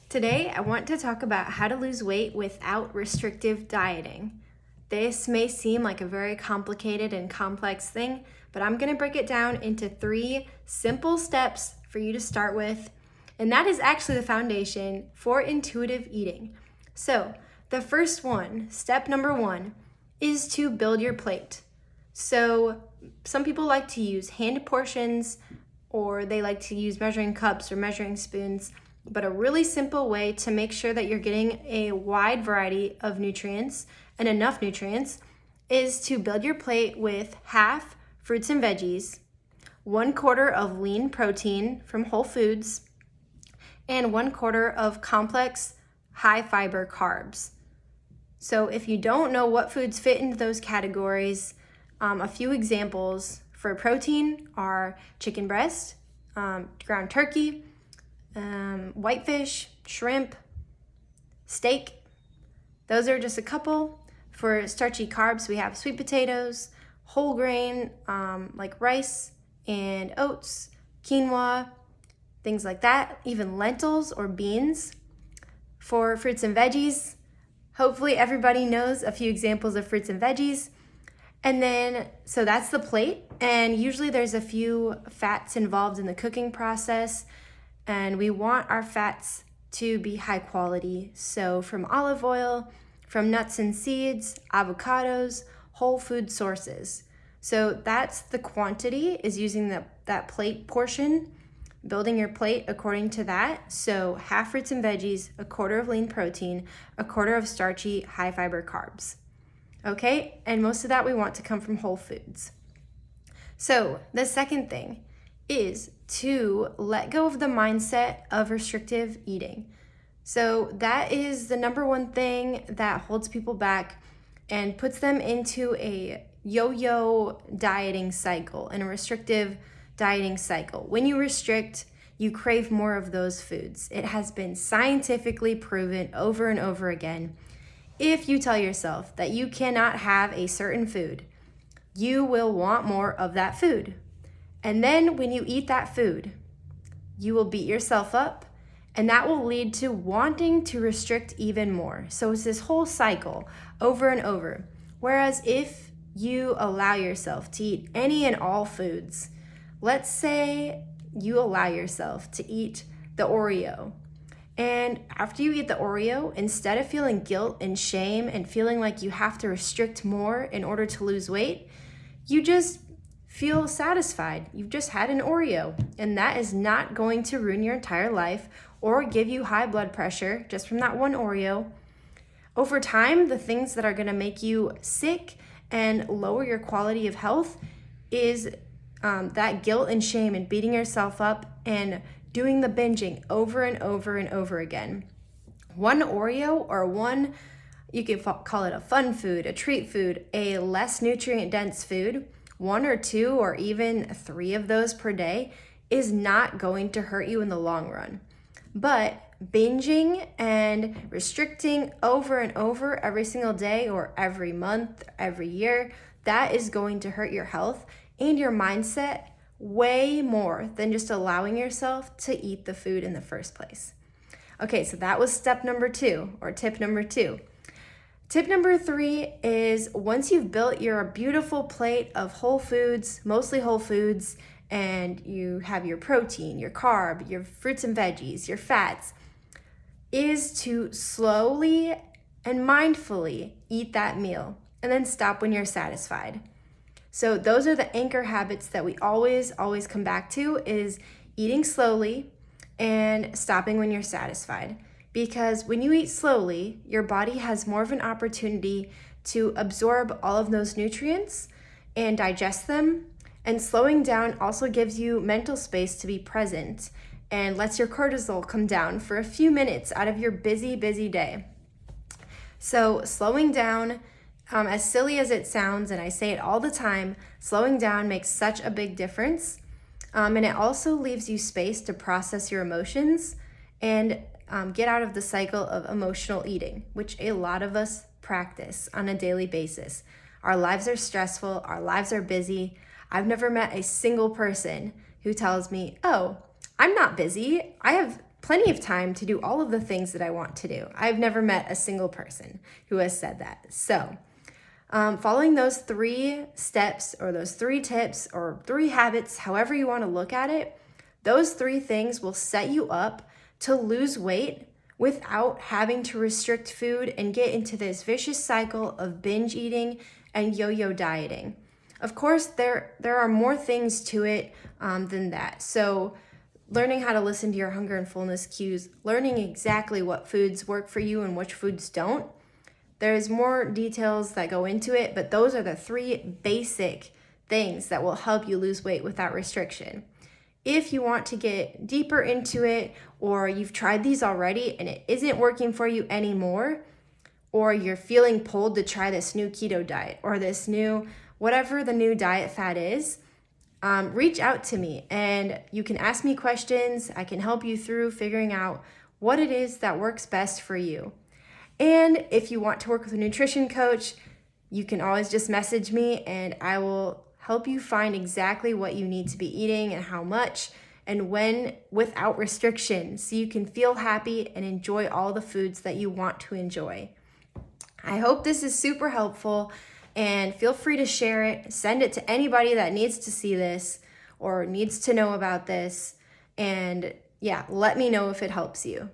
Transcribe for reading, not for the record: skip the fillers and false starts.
Today, I want to talk about how to lose weight without restrictive dieting. This may seem like a very complicated and complex thing, but I'm going to break it down into 3 simple steps for you to start with, and that is actually the foundation for intuitive eating. So, the first one, step number 1, is to build your plate. So, some people like to use hand portions, or they like to use measuring cups or measuring spoons. But a really simple way to make sure that you're getting a wide variety of nutrients and enough nutrients is to build your plate with half fruits and veggies, 1/4 of lean protein from whole foods, and 1/4 of complex high fiber carbs. So if you don't know what foods fit into those categories, a few examples for protein are chicken breast, ground turkey, whitefish, shrimp, steak. Those are just a couple. For starchy carbs, we have sweet potatoes, whole grain, like rice and oats, quinoa, things like that, even lentils or beans. For fruits and veggies, hopefully everybody knows a few examples of fruits and veggies. And then, so that's the plate. And usually there's a few fats involved in the cooking process. And we want our fats to be high quality. So from olive oil, from nuts and seeds, avocados, whole food sources. So that's the quantity, is using that plate portion, building your plate according to that. So half fruits and veggies, 1/4 of lean protein, 1/4 of starchy high fiber carbs. Okay, and most of that we want to come from whole foods. So the second thing is to let go of the mindset of restrictive eating. So that is the number one thing that holds people back and puts them into a yo-yo dieting cycle and a restrictive dieting cycle. When you restrict, you crave more of those foods. It has been scientifically proven over and over again. If you tell yourself that you cannot have a certain food, you will want more of that food. And then when you eat that food, you will beat yourself up, and that will lead to wanting to restrict even more. So it's this whole cycle over and over. Whereas if you allow yourself to eat any and all foods, let's say you allow yourself to eat the Oreo. And after you eat the Oreo, instead of feeling guilt and shame and feeling like you have to restrict more in order to lose weight, you just feel satisfied. You've just had an Oreo, and that is not going to ruin your entire life or give you high blood pressure just from that one Oreo. Over time, the things that are going to make you sick and lower your quality of health is that guilt and shame and beating yourself up and doing the binging over and over and over again. One Oreo or one, you can call it a fun food, a treat food, a less nutrient dense food, 1 or 2 or even 3 of those per day is not going to hurt you in the long run. But binging and restricting over and over every single day or every month, every year, that is going to hurt your health and your mindset way more than just allowing yourself to eat the food in the first place. Okay, so that was step number 2 or tip number 2. Tip number 3 is once you've built your beautiful plate of whole foods, mostly whole foods, and you have your protein, your carb, your fruits and veggies, your fats, is to slowly and mindfully eat that meal and then stop when you're satisfied. So those are the anchor habits that we always come back to, is eating slowly and stopping when you're satisfied. Because when you eat slowly, your body has more of an opportunity to absorb all of those nutrients and digest them. And slowing down also gives you mental space to be present and lets your cortisol come down for a few minutes out of your busy day. So slowing down, as silly as it sounds, and I say it all the time, slowing down makes such a big difference. And it also leaves you space to process your emotions and get out of the cycle of emotional eating, which a lot of us practice on a daily basis. Our lives are stressful, our lives are busy. I've never met a single person who tells me, oh, I'm not busy. I have plenty of time to do all of the things that I want to do. I've never met a single person who has said that. So, following those 3 steps or those 3 tips or 3 habits, however you want to look at it, those 3 things will set you up to lose weight without having to restrict food and get into this vicious cycle of binge eating and yo-yo dieting. Of course, there are more things to it than that. So learning how to listen to your hunger and fullness cues, learning exactly what foods work for you and which foods don't. There's more details that go into it, but those are the 3 basic things that will help you lose weight without restriction. If you want to get deeper into it, or you've tried these already and it isn't working for you anymore, or you're feeling pulled to try this new keto diet or this new, whatever the new diet fad is, reach out to me and you can ask me questions. I can help you through figuring out what it is that works best for you. And if you want to work with a nutrition coach, you can always just message me and I will help you find exactly what you need to be eating and how much and when without restriction, so you can feel happy and enjoy all the foods that you want to enjoy. I hope this is super helpful, and feel free to share it. Send it to anybody that needs to see this or needs to know about this. And yeah, let me know if it helps you.